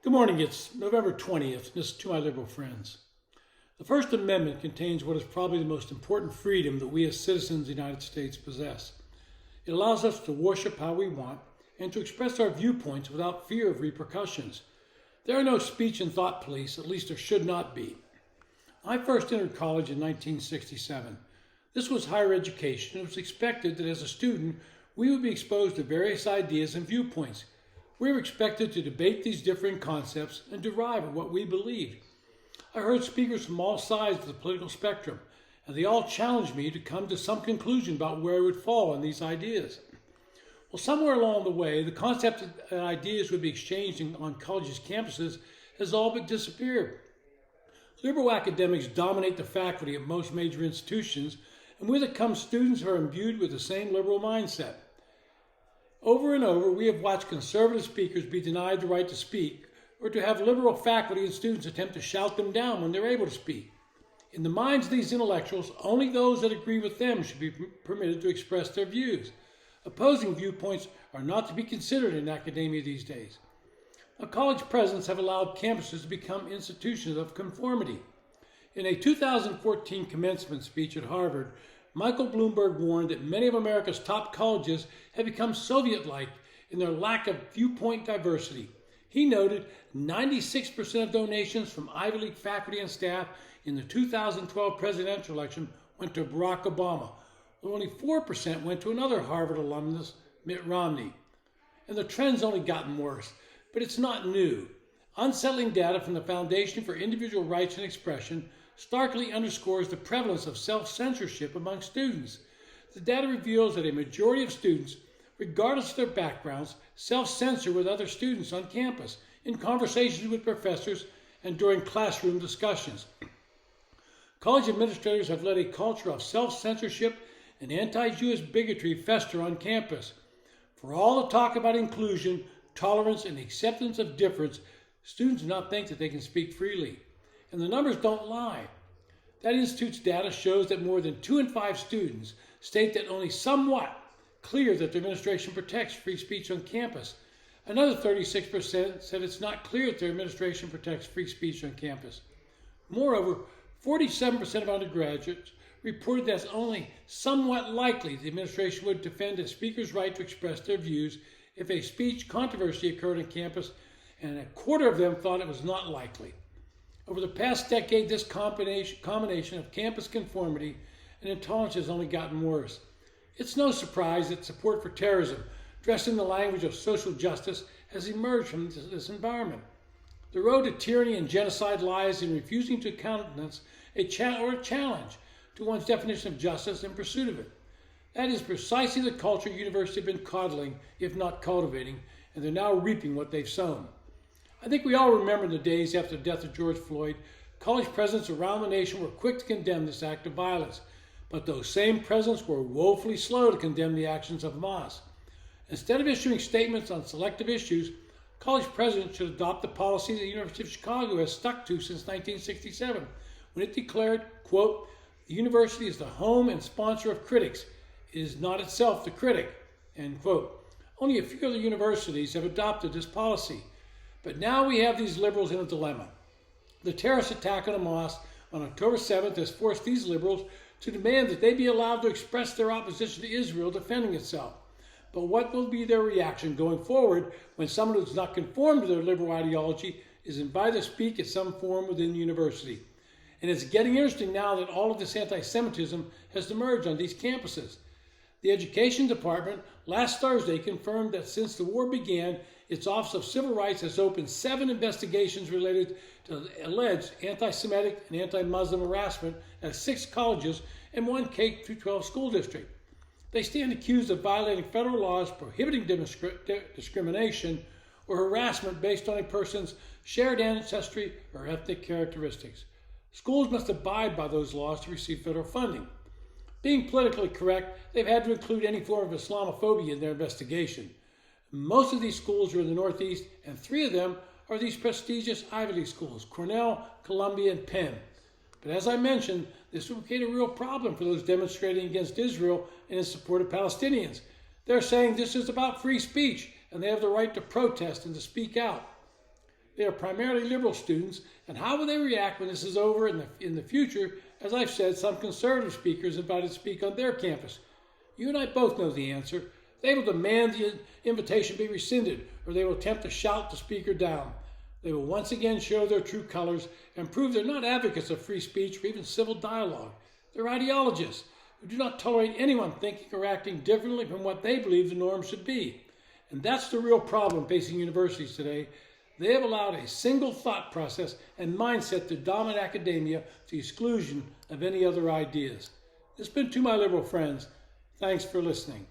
Good morning. It's November 20th. This is to my liberal friends. The First Amendment contains what is probably the most important freedom that we as citizens of the United States possess. It allows us to worship how we want and to express our viewpoints without fear of repercussions. There are no speech and thought police, at least there should not be. I first entered college in 1967. This was higher education. It was expected that as a student, we would be exposed to various ideas and viewpoints. We were expected to debate these different concepts and derive at what we believed. I heard speakers from all sides of the political spectrum, and they all challenged me to come to some conclusion about where I would fall on these ideas. Well, somewhere along the way, the concept that ideas would be exchanged on colleges' campuses has all but disappeared. Liberal academics dominate the faculty at most major institutions, and with it come students who are imbued with the same liberal mindset. Over and over, we have watched conservative speakers be denied the right to speak, or to have liberal faculty and students attempt to shout them down when they're able to speak. In the minds of these intellectuals, only those that agree with them should be permitted to express their views. Opposing viewpoints are not to be considered in academia these days. Now, college presidents have allowed campuses to become institutions of conformity. In a 2014 commencement speech at Harvard, Michael Bloomberg warned that many of America's top colleges have become Soviet-like in their lack of viewpoint diversity. He noted 96% of donations from Ivy League faculty and staff in the 2012 presidential election went to Barack Obama, while only 4% went to another Harvard alumnus, Mitt Romney. And the trend's only gotten worse, but it's not new. Unsettling data from the Foundation for Individual Rights and Expression starkly underscores the prevalence of self-censorship among students. The data reveals that a majority of students, regardless of their backgrounds, self-censor with other students on campus, in conversations with professors, and during classroom discussions. College administrators have let a culture of self-censorship and anti-Jewish bigotry fester on campus. For all the talk about inclusion, tolerance, and acceptance of difference, students do not think that they can speak freely. And the numbers don't lie. That institute's data shows that more than 2 in 5 students state that only somewhat clear that the administration protects free speech on campus. Another 36% said it's not clear that their administration protects free speech on campus. Moreover, 47% of undergraduates reported that it's only somewhat likely the administration would defend a speaker's right to express their views if a speech controversy occurred on campus, and a quarter of them thought it was not likely. Over the past decade, this combination of campus conformity and intolerance has only gotten worse. It's no surprise that support for terrorism, dressed in the language of social justice, has emerged from this environment. The road to tyranny and genocide lies in refusing to countenance a challenge to one's definition of justice in pursuit of it. That is precisely the culture universities have been coddling, if not cultivating, and they're now reaping what they've sown. I think we all remember the days after the death of George Floyd. College presidents around the nation were quick to condemn this act of violence, but those same presidents were woefully slow to condemn the actions of Hamas. Instead of issuing statements on selective issues, college presidents should adopt the policy that the University of Chicago has stuck to since 1967, when it declared, quote, "The university is the home and sponsor of critics. It is not itself the critic," end quote. Only a few other universities have adopted this policy. But now we have these liberals in a dilemma. The terrorist attack on Hamas on October 7th has forced these liberals to demand that they be allowed to express their opposition to Israel defending itself. But what will be their reaction going forward when someone who does not conform to their liberal ideology is invited to speak at some forum within the university? And it's getting interesting now that all of this anti-Semitism has emerged on these campuses. The Education Department last Thursday confirmed that since the war began, its Office of Civil Rights has opened 7 investigations related to alleged anti-Semitic and anti-Muslim harassment at 6 colleges and 1 K-12 school district. They stand accused of violating federal laws prohibiting discrimination or harassment based on a person's shared ancestry or ethnic characteristics. Schools must abide by those laws to receive federal funding. Being politically correct, they've had to include any form of Islamophobia in their investigation. Most of these schools are in the Northeast, and 3 of them are these prestigious Ivy League schools, Cornell, Columbia, and Penn. But as I mentioned, this will create a real problem for those demonstrating against Israel and in support of Palestinians. They're saying this is about free speech, and they have the right to protest and to speak out. They are primarily liberal students, and how will they react when this is over in the future? As I've said, some conservative speakers invited to speak on their campus. You and I both know the answer. They will demand the invitation be rescinded, or they will attempt to shout the speaker down. They will once again show their true colors and prove they're not advocates of free speech or even civil dialogue. They're ideologists who do not tolerate anyone thinking or acting differently from what they believe the norm should be. And that's the real problem facing universities today. They have allowed a single thought process and mindset to dominate academia to the exclusion of any other ideas. This has been To My Liberal Friends. Thanks for listening.